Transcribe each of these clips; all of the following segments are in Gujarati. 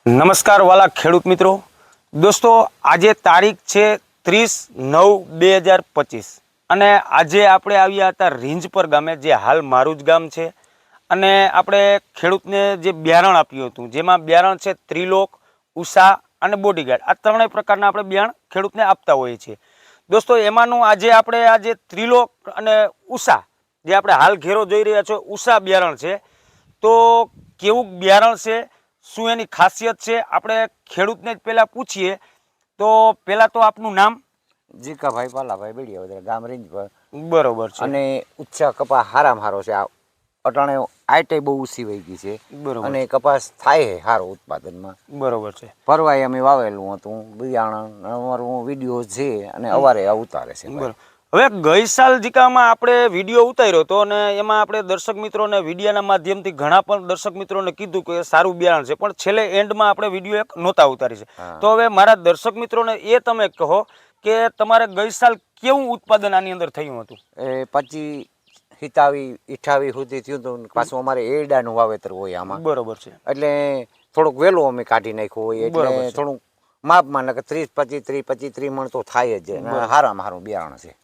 નમસ્કાર વાલા ખેડૂત મિત્રો. દોસ્તો, આજે તારીખ છે 30/9/2025 અને આજે આપણે આવ્યા હતા રીંજપર ગામે, જે હાલ મારું જ ગામ છે. અને આપણે ખેડૂતને જે બિયારણ આપ્યું હતું, જેમાં બિયારણ છે ત્રિલોક, ઉષા અને બોડીગાર્ડ. આ ત્રણેય પ્રકારના આપણે બિયારણ ખેડૂતને આપતા હોઈએ છીએ. દોસ્તો, એમાંનું આજે ત્રિલોક અને ઉષા, જે આપણે હાલ ઘેરો જોઈ રહ્યા છો, ઉષા બિયારણ છે. તો કેવું બિયારણ છે, શું એની ખાસિયત છે, આપણે ખેડૂતને જ પહેલા પૂછીએ. તો પહેલા તો આપનું નામ? જીકાભાઈ પાલાભાઈ બેડિયા, ગામ રીંજપર. બરોબર છે. અને ઉચ્ચા કપાસ હારામાં હારો છે. આ અટાણે આઈટે બહુ ઊંચી વહી ગઈ છે. બરોબર. અને કપાસ થાય છે સારો ઉત્પાદનમાં. બરોબર છે. પરવાય અમે વાવેલું હતું બિયારણ, અમારું વિડીયો છે અને અવારે આ ઉતારે છે. બરોબર. હવે ગઈ સાલ જીકામાં આપણે વિડીયો ઉતાર્યો હતો અને એમાં આપણે દર્શક મિત્રોને વિડીયોના માધ્યમથી ઘણા પણ દર્શક મિત્રોને કીધું કે સારું બિયારણ છે, પણ છેલ્લે એન્ડમાં આપણે વિડીયો એક નહોતા ઉતારી છે. તો હવે મારા દર્શક મિત્રોને એ તમે કહો કે તમારે ગઈ સાલ કેવું ઉત્પાદન આની અંદર થયું હતું? એ 25, 27, 28 સુધી થયું હતું. પાછું અમારે એરડાનું વાવેતર હોય આમાં. બરોબર છે. એટલે થોડુંક વહેલું અમે કાઢી નાખ્યું હોય, એટલે થોડુંક માપમાં નકર 30, 25, 30 મણ તો થાય જ. હારામાં હારું બિયારણ છે.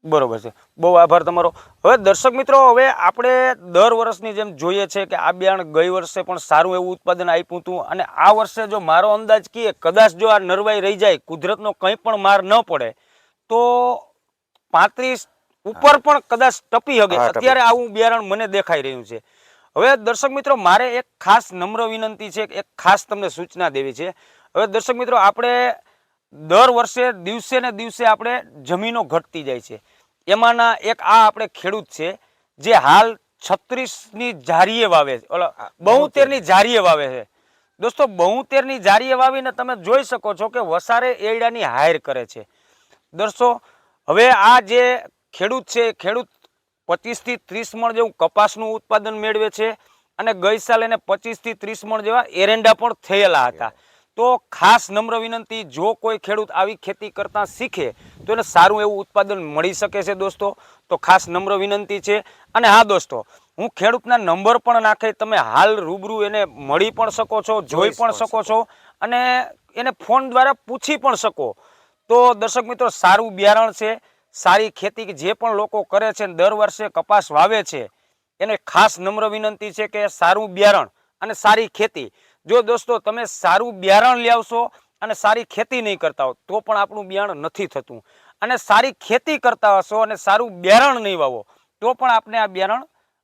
બરોબર છે. બહુ આભાર તમારો. હવે દર્શક મિત્રો, હવે આપણે દર વર્ષની જેમ જોઈએ છે કે આ બિયારણ ગઈ વર્ષે પણ સારું એવું ઉત્પાદન આપ્યું હતું. અને આ વર્ષે જો મારો અંદાજ કહીએ, કદાચ જો આ નરવાઈ રહી જાય, કુદરતનો કંઈ પણ માર ન પડે, તો 35 ઉપર પણ કદાચ ટપી શકે. અત્યારે આવું બિયારણ મને દેખાઈ રહ્યું છે. હવે દર્શક મિત્રો, મારે એક ખાસ નમ્ર વિનંતી છે, એક ખાસ તમને સૂચના દેવી છે. હવે દર્શક મિત્રો, આપણે દર વર્ષે દિવસે ને દિવસે આપણે જમીનો ઘટતી જાય છે. એમાંના એક આ આપણે ખેડૂત છે જે હાલ 36ની જારીએ વાવે છે, 72ની જારીએ વાવે છે. દોસ્તો, 72ની જારીએ વાવીને તમે જોઈ શકો છો કે વસારે એરડાની હાયર કરે છે. દોસ્તો, હવે આ જે ખેડૂત છે, ખેડૂત 25 થી 30 મણ જેવું કપાસનું ઉત્પાદન મેળવે છે. અને ગઈ સાલ એને 25 થી 30 મણ જેવા એરંડા પણ થયેલા હતા. તો ખાસ નમ્ર વિનંતી, જો કોઈ ખેડૂત આવી ખેતી કરતા શીખે તો એને સારું એવું ઉત્પાદન મળી શકે છે. દોસ્તો, તો ખાસ નમ્ર વિનંતી છે. અને હા દોસ્તો, હું ખેડૂતના નંબર પણ નાખે, તમે હાલ રૂબરૂ એને મળી પણ શકો છો, જોઈ પણ શકો છો અને એને ફોન દ્વારા પૂછી પણ શકો. તો દર્શક મિત્રો, સારું બિયારણ છે, સારી ખેતી જે પણ લોકો કરે છે, દર વર્ષે કપાસ વાવે છે, એને ખાસ નમ્ર વિનંતી છે કે સારું બિયારણ અને સારી ખેતી. જો દોસ્તો તમે સારું બિયારણ લાવશો અને સારી ખેતી નહીં કરતા હો તો પણ આપણું બિયારણ નથી થતું. અને સારી ખેતી કરતા હશો અને સારું બિયારણ નહીં વાવો તો પણ આપણે આ બિયારણ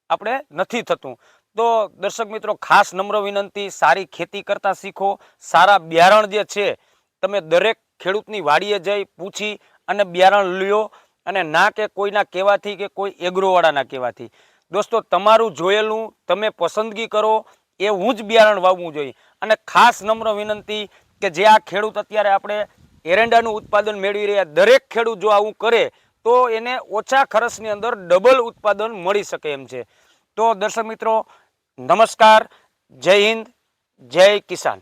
આપણે નથી થતું. તો દર્શક મિત્રો, ખાસ નમ્ર વિનંતી, સારી ખેતી કરતા શીખો. સારા બિયારણ જે છે, તમે દરેક ખેડૂતની વાડીએ જઈ પૂછી અને બિયારણ લ્યો, અને ના કે કોઈના કહેવાથી કે કોઈ એગ્રોવાળાના કહેવાથી. દોસ્તો, તમારું જોયેલું તમે પસંદગી કરો એવું જ બિયારણ વાવવું જોઈએ. અને ખાસ નમ્ર વિનંતી કે જે આ ખેડૂત અત્યારે આપણે એરંડાનું ઉત્પાદન મેળવી રહ્યા, દરેક ખેડૂત જો આવું કરે તો એને ઓછા ખર્ચની અંદર ડબલ ઉત્પાદન મળી શકે એમ છે. તો દર્શક મિત્રો, નમસ્કાર, જય હિન્દ, જય કિસાન.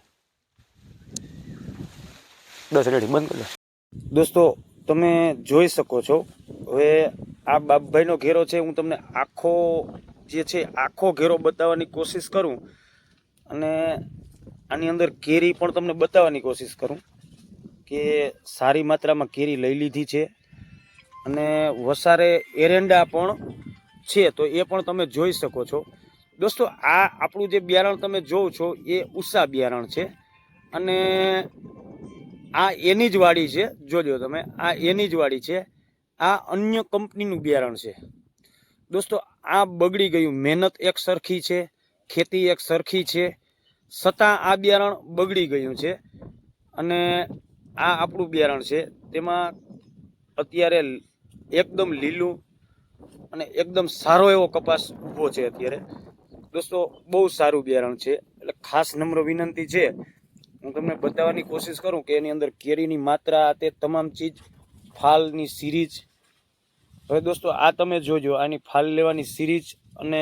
બસ રેડી, બંધ કરી દો. દોસ્તો, તમે જોઈ શકો છો, હવે આ બાપભાઈનો ઘેરો છે. હું તમને આખો ઘેરો બતાવવાની કોશિશ કરું અને આની અંદર કેરી પણ તમને બતાવવાની કોશિશ કરું કે સારી માત્રામાં કેરી લઈ લીધી છે. અને વસારે એરંડા પણ છે, તો એ પણ તમે જોઈ શકો છો. દોસ્તો, આ આપણું જે બિયારણ તમે જોવો છો એ ઉષા બિયારણ છે. અને આ એની જ વાડી છે. જોજો તમે, આ એની જ વાડી છે. આ અન્ય કંપનીનું બિયારણ છે. દોસ્તો, આ બગડી ગયું. મહેનત એક સરખી છે, ખેતી એક સરખી છે, છતાં આ બિયારણ બગડી ગયું છે. અને આ આપણું બિયારણ છે, તેમાં અત્યારે એકદમ લીલું અને એકદમ સારો એવો કપાસ ઊભો છે અત્યારે. દોસ્તો, બહુ સારું બિયારણ છે. એટલે ખાસ નમ્ર વિનંતી છે, હું તમને બતાવવાની કોશિશ કરું કે એની અંદર કેરીની માત્રા, તે તમામ ચીજ, ફાલની સિરીઝ. હવે દોસ્તો, આ તમે જોજો, આની ફાલ લેવાની સિરીઝ. અને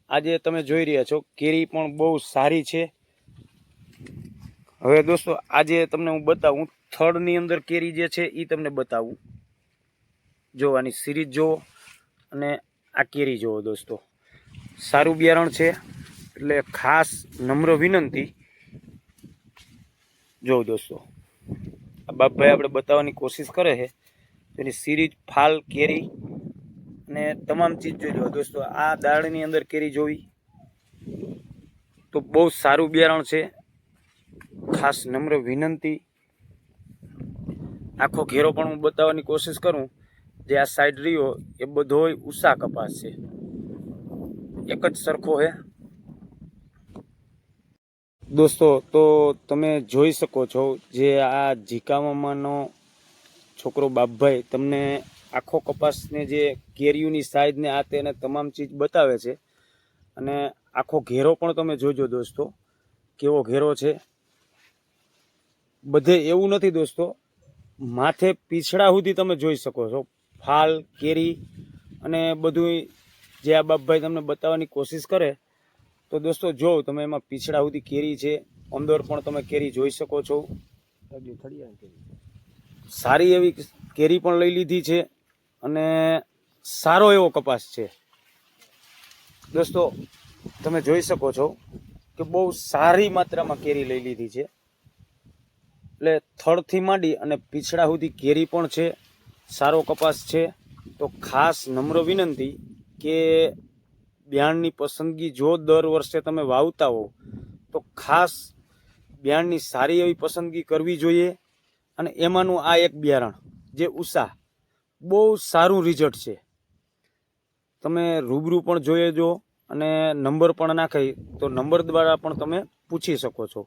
આજે તમે જોઈ રહ્યા છો, કેરી પણ બહુ સારી છે. હવે દોસ્તો, આજે તમને હું બતાવું, થડની અંદર કેરી જે છે એ તમને બતાવું. જો આની સિરીઝ જુઓ અને આ કેરી જુઓ. દોસ્તો, સારું બિયારણ છે. એટલે ખાસ નમ્ર વિનંતી જો દોસ્તો આ બાપભાઈ આપણે બતાવવાની કોશિશ કરે છે તેની સિરીજ ફાલ કેરી અને તમામ ચીજ જોજો દોસ્તો. આ દાળની અંદર કેરી જોવી તો બહુ સારું બિયારણ છે. ખાસ નમ્ર વિનંતી, આખો ઘેરો પણ હું બતાવવાની કોશિશ કરું. જે આ સાઈડ રહ્યો એ બધોય ઉષા કપાસ છે, એક જ સરખો છે દોસ્તો. તો તમે જોઈ શકો છો જે આ ઝીકામાનો છોકરો બાપભાઈ તમને આખો કપાસને જે કેરીઓની સાઈઝ ને આ તેને તમામ ચીજ બતાવે છે. અને આખો ઘેરો પણ તમે જોજો દોસ્તો કેવો ઘેરો છે. બધે એવું નથી દોસ્તો, માથે પીછડા સુધી તમે જોઈ શકો છો ફાલ કેરી અને બધું જે આ બાપભાઈ તમને બતાવવાની કોશિશ કરે તો દોસ્તો જો તમે એમાં પીછડા સુધી કેરી છે. અંદર પણ તમે કેરી જોઈ શકો છો. સારી એવી કેરી પણ લઈ લીધી છે અને સારો એવો કપાસ છે દોસ્તો. તમે જોઈ શકો છો કે બહુ સારી માત્રામાં કેરી લઈ લીધી છે. એટલે થડથી માંડી અને પીછડા સુધી કેરી પણ છે, સારો કપાસ છે. તો ખાસ નમ્ર વિનંતી કે બિયારણની પસંદગી જો દર વર્ષે તમે વાવતા હો તો ખાસ બિયારણની સારી એવી પસંદગી કરવી જોઈએ. અને એમાંનું આ એક બિયારણ જે ઉષા બહુ સારું રિઝલ્ટ છે. તમે રૂબરૂ પણ જોઈએ જો અને નંબર પણ નાખી તો નંબર દ્વારા પણ તમે પૂછી શકો છો.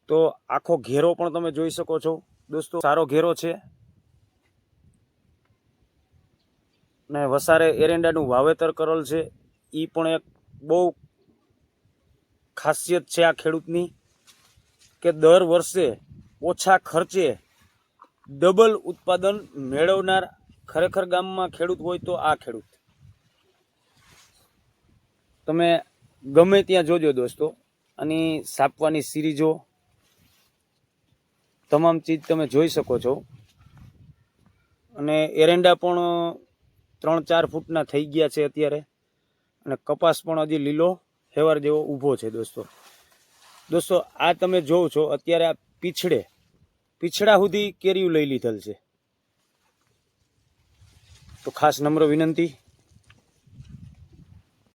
તો આખો ઘેરો પણ તમે જોઈ શકો છો દોસ્તો, સારો ઘેરો છે. ને વસારે એરંડાનું વાવેતર કરેલ છે. એ પણ એક બહુ ખાસિયત છે આ ખેડૂતની કે દર વર્ષે ઓછા ખર્ચે ડબલ ઉત્પાદન મેળવનાર ખરેખર ગામમાં ખેડૂત હોય તો આ ખેડૂત. તમે ગમે ત્યાં જોજો દોસ્તો, આની સાપવાની સિરીજો તમામ ચીજ તમે જોઈ શકો છો. અને એરંડા પણ 3-4 ફૂટના થઈ ગયા છે અત્યારે. અને કપાસ પણ હજી લીલો હેવાર જેવો ઊભો છે દોસ્તો. આ તમે જોવો છો અત્યારે આ પીછડા સુધી કેરીઓ લઈ લીધેલ છે. તો ખાસ નમ્ર વિનંતી